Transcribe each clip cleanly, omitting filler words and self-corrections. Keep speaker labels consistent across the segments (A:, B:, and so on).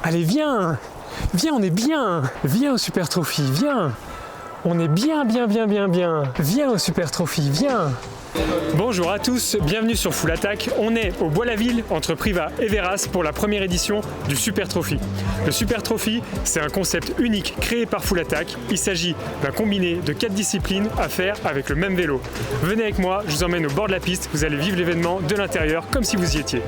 A: Allez, viens! Viens, on est bien! Viens au Super Trophy, viens! On est bien. Viens au Super Trophy, viens! Bonjour à tous, bienvenue sur Full Attack. On est au Bois-la-Ville, entre Privas et Verras, pour la première édition du Super Trophy. Le Super Trophy, c'est un concept unique créé par Full Attack. Il s'agit d'un combiné de 4 disciplines à faire avec le même vélo. Venez avec moi, je vous emmène au bord de la piste, vous allez vivre l'événement de l'intérieur comme si vous y étiez.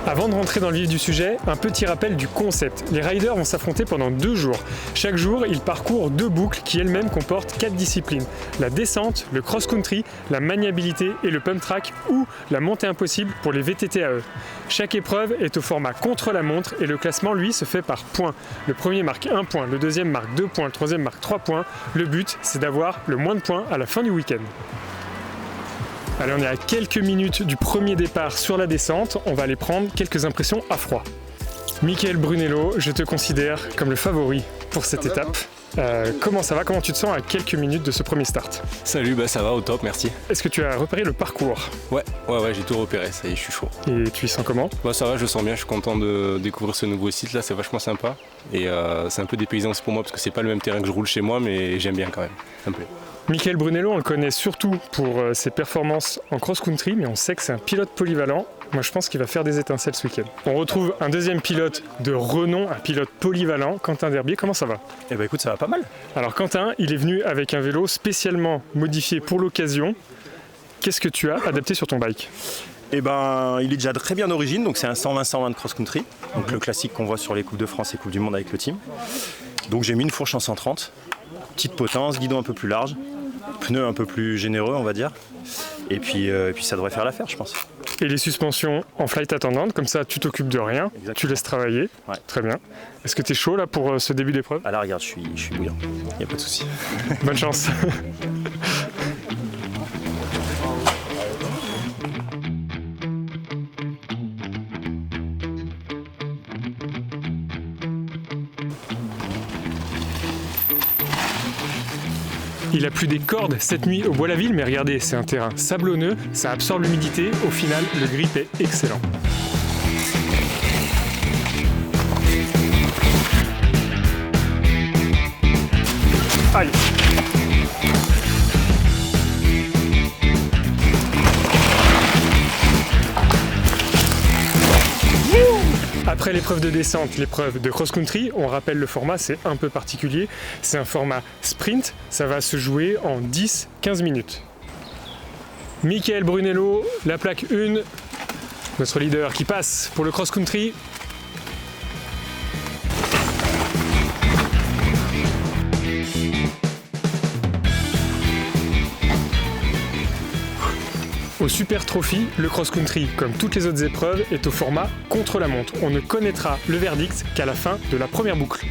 A: Avant de rentrer dans le vif du sujet, un petit rappel du concept. Les riders vont s'affronter pendant 2 jours. Chaque jour, ils parcourent 2 boucles qui elles-mêmes comportent 4 disciplines. La descente, le cross-country, la maniabilité et le pump track ou la montée impossible pour les VTT-AE. Chaque épreuve est au format contre-la-montre et le classement, lui, se fait par points. Le premier marque 1 point, le deuxième marque 2 points, le troisième marque 3 points. Le but, c'est d'avoir le moins de points à la fin du week-end. Allez, on est à quelques minutes du premier départ sur la descente. On va aller prendre quelques impressions à froid. Michael Brunello, je te considère comme le favori pour cette étape. Comment ça va? Comment tu te sens à quelques minutes de ce premier start?
B: Salut, ça va au top, merci.
A: Est-ce que tu as repéré le parcours?
B: Ouais, j'ai tout repéré, ça y est, je suis chaud.
A: Et tu y sens comment?
B: Ça va, je sens bien, je suis content de découvrir ce nouveau site là, c'est vachement sympa. Et c'est un peu dépaysant aussi pour moi parce que c'est pas le même terrain que je roule chez moi, mais j'aime bien quand même, ça me plaît.
A: Michael Brunello, on le connaît surtout pour ses performances en cross-country, mais on sait que c'est un pilote polyvalent. Moi, je pense qu'il va faire des étincelles ce week-end. On retrouve un deuxième pilote de renom, un pilote polyvalent, Quentin Derbier. Comment ça va?
C: Eh ben écoute, ça va pas mal.
A: Alors Quentin, il est venu avec un vélo spécialement modifié pour l'occasion. Qu'est-ce que tu as adapté sur ton bike?
C: Eh ben, il est déjà très bien d'origine, donc c'est un 120-120 de cross-country, donc le classique qu'on voit sur les Coupes de France et Coupes du Monde avec le team. Donc j'ai mis une fourche en 130, petite potence, guidon un peu plus large, pneus un peu plus généreux, on va dire. Et puis ça devrait faire l'affaire, je pense.
A: Et les suspensions en flight attendante, comme ça tu t'occupes de rien,
C: Exactement.
A: Tu laisses travailler.
C: Ouais.
A: Très bien. Est-ce que tu es chaud là pour ce début d'épreuve?
C: Ah là, regarde, je suis bouillant, il n'y a pas de souci.
A: Bonne chance. Il a plu des cordes cette nuit au Bois-la-Ville, mais regardez, c'est un terrain sablonneux, ça absorbe l'humidité, au final, le grip est excellent. Aïe! Après l'épreuve de descente, l'épreuve de cross-country, on rappelle le format, c'est un peu particulier. C'est un format sprint, ça va se jouer en 10-15 minutes. Michael Brunello, la plaque 1, notre leader qui passe pour le cross-country. Au Super Trophy, le cross-country, comme toutes les autres épreuves, est au format contre-la-montre. On ne connaîtra le verdict qu'à la fin de la première boucle.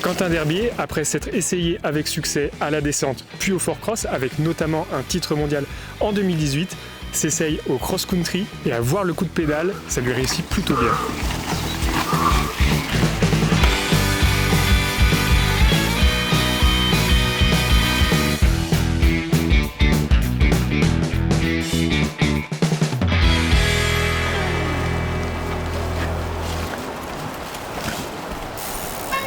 A: Quentin Derbier, après s'être essayé avec succès à la descente puis au Fort Cross, avec notamment un titre mondial en 2018, s'essaye au cross-country et à voir le coup de pédale, ça lui réussit plutôt bien.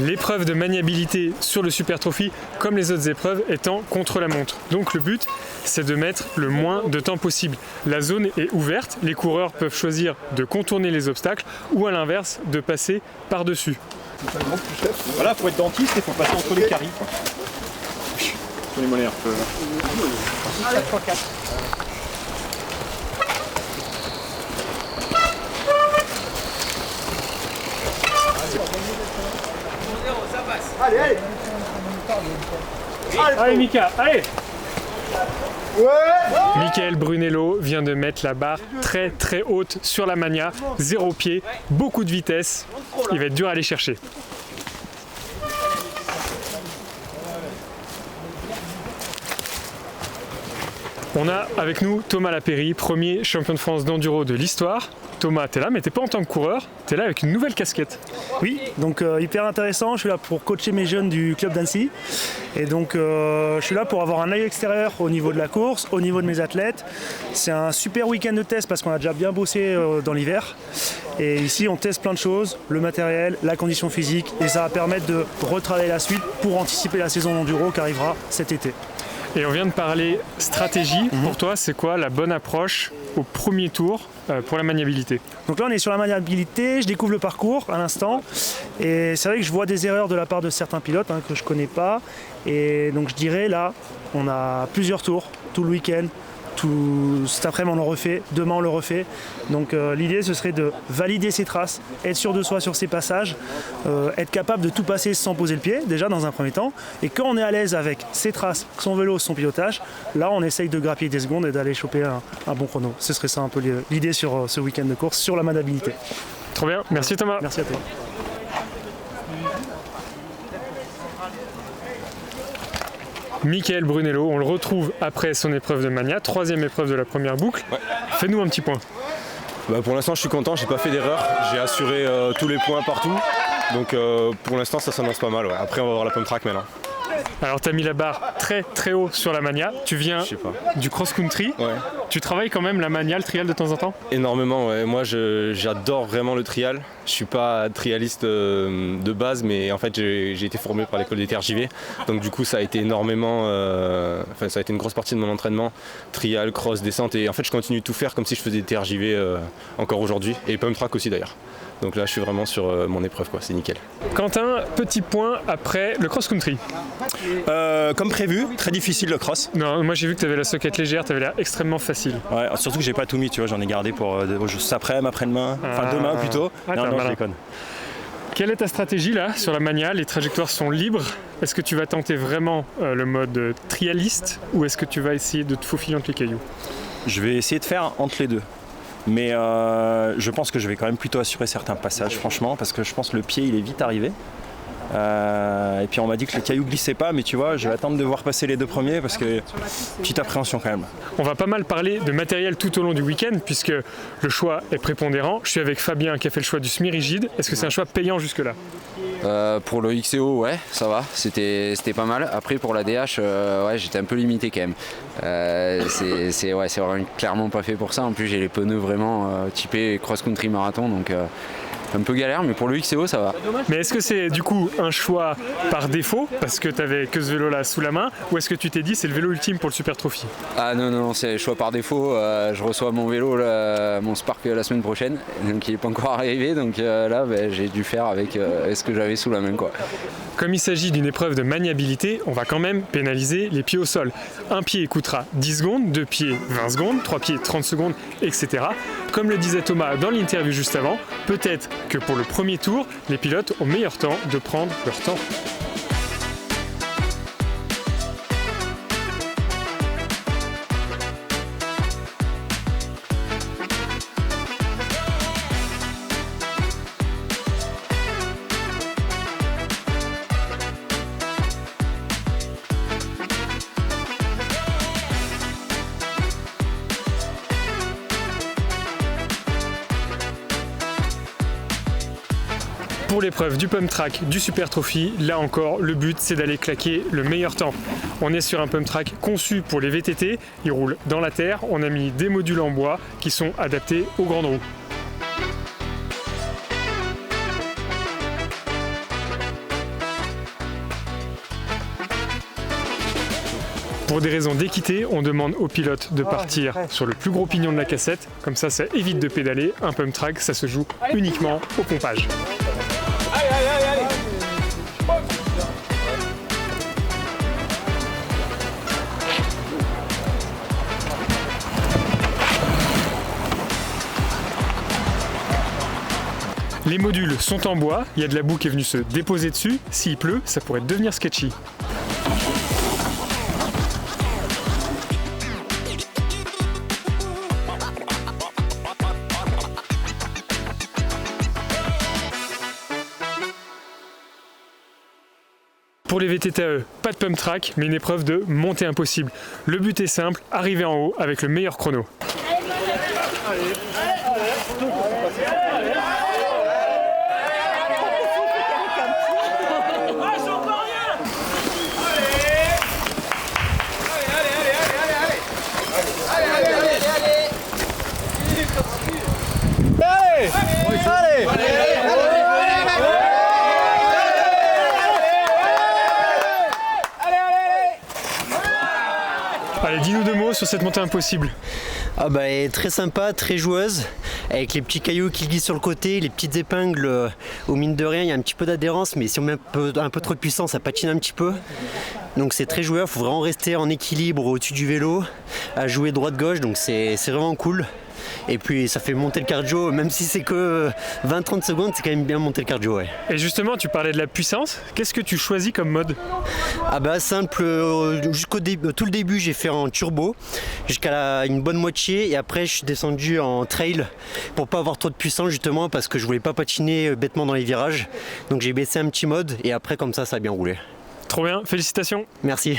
A: L'épreuve de maniabilité sur le Super Trophy, comme les autres épreuves, étant contre la montre. Donc le but, c'est de mettre le moins de temps possible. La zone est ouverte, les coureurs peuvent choisir de contourner les obstacles ou à l'inverse, de passer par-dessus.
D: Voilà, faut être dentiste et faut passer entre les caries. Sur les molaires. Allez, 3-4. Allez,
A: allez Mika, allez! Ouais. Michael Brunello vient de mettre la barre très très haute sur la Magna, 0 pied, beaucoup de vitesse, il va être dur à aller chercher. On a avec nous Thomas Lapéry, premier champion de France d'enduro de l'histoire. Thomas, t'es là, mais t'es pas en tant que coureur, t'es là avec une nouvelle casquette.
E: Oui, donc hyper intéressant. Je suis là pour coacher mes jeunes du club d'Annecy. Et donc je suis là pour avoir un œil extérieur au niveau de la course, au niveau de mes athlètes. C'est un super week-end de test parce qu'on a déjà bien bossé dans l'hiver. Et ici, on teste plein de choses, le matériel, la condition physique. Et ça va permettre de retravailler la suite pour anticiper la saison d'enduro qui arrivera cet été.
A: Et on vient de parler stratégie. Pour toi, c'est quoi la bonne approche au premier tour pour la maniabilité?
E: Donc là, on est sur la maniabilité. Je découvre le parcours à l'instant. Et c'est vrai que je vois des erreurs de la part de certains pilotes que je ne connais pas. Et donc je dirais là, on a plusieurs tours tout le week-end. Cet après-midi on le refait, demain on le refait. Donc l'idée ce serait de valider ses traces, être sûr de soi sur ses passages, être capable de tout passer sans poser le pied déjà dans un premier temps. Et quand on est à l'aise avec ses traces, son vélo, son pilotage, là on essaye de grappiller des secondes et d'aller choper un bon chrono. Ce serait ça un peu l'idée sur ce week-end de course, sur la maniabilité.
A: Trop bien, merci Thomas.
E: Merci à toi.
A: Michael Brunello, on le retrouve après son épreuve de Mania, 3e épreuve de la première boucle.
B: Ouais.
A: Fais-nous un petit point.
B: Pour l'instant, je suis content, j'ai pas fait d'erreur. J'ai assuré tous les points partout. Donc pour l'instant, ça s'annonce pas mal. Ouais. Après, on va voir la pump track maintenant.
A: Alors, tu as mis la barre très très haut sur la Mania. Tu viens du cross-country.
B: Ouais.
A: Tu travailles quand même la Mania, le trial de temps en temps?
B: Énormément, ouais. Moi j'adore vraiment le trial. Je suis pas trialiste de base, mais en fait j'ai été formé par l'école des TRJV. Donc du coup ça a été énormément, ça a été une grosse partie de mon entraînement. Trial, cross, descente, et en fait je continue de tout faire comme si je faisais des TRJV encore aujourd'hui. Et pump track aussi d'ailleurs. Donc là je suis vraiment sur mon épreuve, quoi. C'est nickel.
A: Quentin, petit point après le cross-country.
C: Comme prévu, très difficile le cross.
A: Non, moi j'ai vu que tu avais la soquette légère, tu avais l'air extrêmement facile.
C: Ouais, surtout que j'ai pas tout mis, tu vois, j'en ai gardé pour cet après-demain, enfin demain plutôt. Non, je déconne.
A: Quelle est ta stratégie là sur la Mania? Les trajectoires sont libres. Est-ce que tu vas tenter vraiment le mode trialiste ou est-ce que tu vas essayer de te faufiler entre les cailloux?
C: Je vais essayer de faire entre les deux. Mais je pense que je vais quand même plutôt assurer certains passages, franchement, parce que je pense que le pied il est vite arrivé. Et puis on m'a dit que les cailloux glissaient pas, mais tu vois, je vais attendre de voir passer les deux premiers parce que petite appréhension quand même.
A: On va pas mal parler de matériel tout au long du week-end puisque le choix est prépondérant. Je suis avec Fabien qui a fait le choix du semi-rigide. Est-ce que c'est un choix payant jusque-là?
F: Pour le XCO, ouais, ça va, c'était pas mal. Après pour la DH, ouais, j'étais un peu limité quand même. C'est vraiment clairement pas fait pour ça. En plus j'ai les pneus vraiment typés cross-country marathon, donc un peu galère, mais pour le XCO ça va.
A: Mais est-ce que c'est du coup un choix par défaut parce que tu n'avais que ce vélo là sous la main, ou est-ce que tu t'es dit c'est le vélo ultime pour le Super Trophy?
F: Ah non, c'est le choix par défaut. Je reçois mon vélo, mon Spark la semaine prochaine, donc il n'est pas encore arrivé, donc là j'ai dû faire avec ce que j'avais sous la main, quoi.
A: Comme il s'agit d'une épreuve de maniabilité, on va quand même pénaliser les pieds au sol. Un pied coûtera 10 secondes, 2 pieds 20 secondes, 3 pieds 30 secondes, etc. Comme le disait Thomas dans l'interview juste avant, peut-être que pour le premier tour, les pilotes ont meilleur temps de prendre leur temps. Pour l'épreuve du pump track du Super Trophy, là encore, le but c'est d'aller claquer le meilleur temps. On est sur un pump track conçu pour les VTT, il roule dans la terre, on a mis des modules en bois qui sont adaptés aux grandes roues. Pour des raisons d'équité, on demande aux pilotes de partir sur le plus gros pignon de la cassette, comme ça évite de pédaler. Un pump track, ça se joue uniquement au pompage. Les modules sont en bois, il y a de la boue qui est venue se déposer dessus. S'il pleut, ça pourrait devenir sketchy. Pour les VTTAE, pas de pump track, mais une épreuve de montée impossible. Le but est simple, arriver en haut avec le meilleur chrono. Dis-nous 2 mots sur cette montée impossible.
G: Ah bah, elle est très sympa, très joueuse, avec les petits cailloux qui glissent sur le côté, les petites épingles, où mine de rien il y a un petit peu d'adhérence, mais si on met un peu trop de puissance, ça patine un petit peu. Donc c'est très joueur, il faut vraiment rester en équilibre au-dessus du vélo, à jouer droite-gauche, donc c'est vraiment cool. Et puis ça fait monter le cardio, même si c'est que 20-30 secondes, c'est quand même bien monter le cardio, ouais.
A: Et justement, tu parlais de la puissance. Qu'est-ce que tu choisis comme mode?
G: Ah bah simple, tout le début j'ai fait en turbo, jusqu'à une bonne moitié, et après je suis descendu en trail pour pas avoir trop de puissance justement, parce que je voulais pas patiner bêtement dans les virages. Donc j'ai baissé un petit mode, et après comme ça a bien roulé.
A: Trop bien, félicitations.
G: Merci.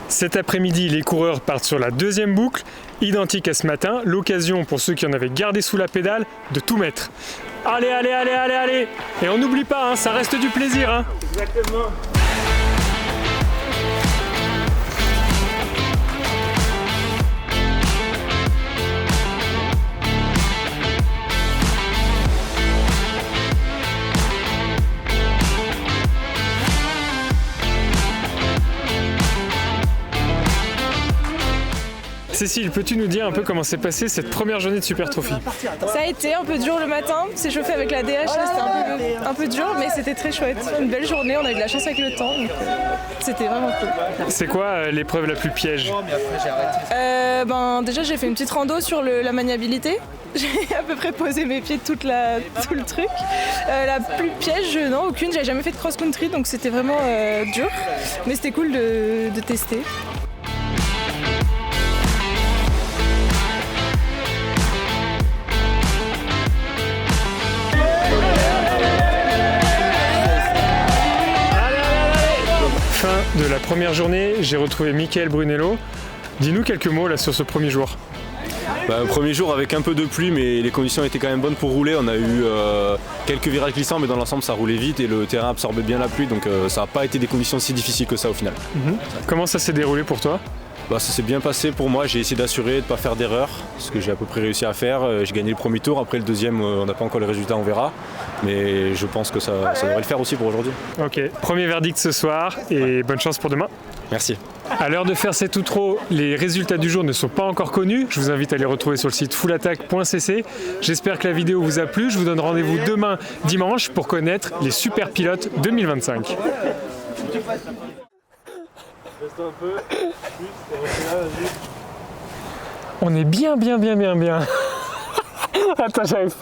A: Cet après-midi, les coureurs partent sur la 2e boucle, identique à ce matin, l'occasion pour ceux qui en avaient gardé sous la pédale de tout mettre. Allez, allez, allez, allez, allez! Et on n'oublie pas, hein, ça reste du plaisir. Hein.
E: Exactement.
A: Cécile, peux-tu nous dire un peu comment s'est passée cette première journée de Super Trophy?
H: Ça a été un peu dur le matin, c'est chauffé avec la DH, là c'était un peu dur, mais c'était très chouette. Une belle journée, on a eu de la chance avec le temps, donc c'était vraiment cool.
A: C'est quoi l'épreuve la plus piège?
H: Déjà j'ai fait une petite rando sur la maniabilité. J'ai à peu près posé mes pieds tout le truc. La plus piège, non, aucune, j'avais jamais fait de cross-country, donc c'était vraiment dur, mais c'était cool de tester.
A: Fin de la première journée, j'ai retrouvé Mickaël Brunello. Dis-nous quelques mots là sur ce premier jour.
B: Premier jour avec un peu de pluie, mais les conditions étaient quand même bonnes pour rouler. On a eu quelques virages glissants, mais dans l'ensemble ça roulait vite et le terrain absorbait bien la pluie, donc ça n'a pas été des conditions si difficiles que ça au final.
A: Comment ça s'est déroulé pour toi?
B: Ça s'est bien passé pour moi, j'ai essayé d'assurer de ne pas faire d'erreur, ce que j'ai à peu près réussi à faire. J'ai gagné le premier tour, après le deuxième on n'a pas encore les résultats, on verra. Mais je pense que ça devrait le faire aussi pour aujourd'hui.
A: Ok, premier verdict ce soir et bonne chance pour demain.
B: Merci.
A: À l'heure de faire cet outro, les résultats du jour ne sont pas encore connus. Je vous invite à les retrouver sur le site fullattack.cc. J'espère que la vidéo vous a plu. Je vous donne rendez-vous demain dimanche pour connaître les super pilotes 2025. On est bien. Attends, j'arrive pas.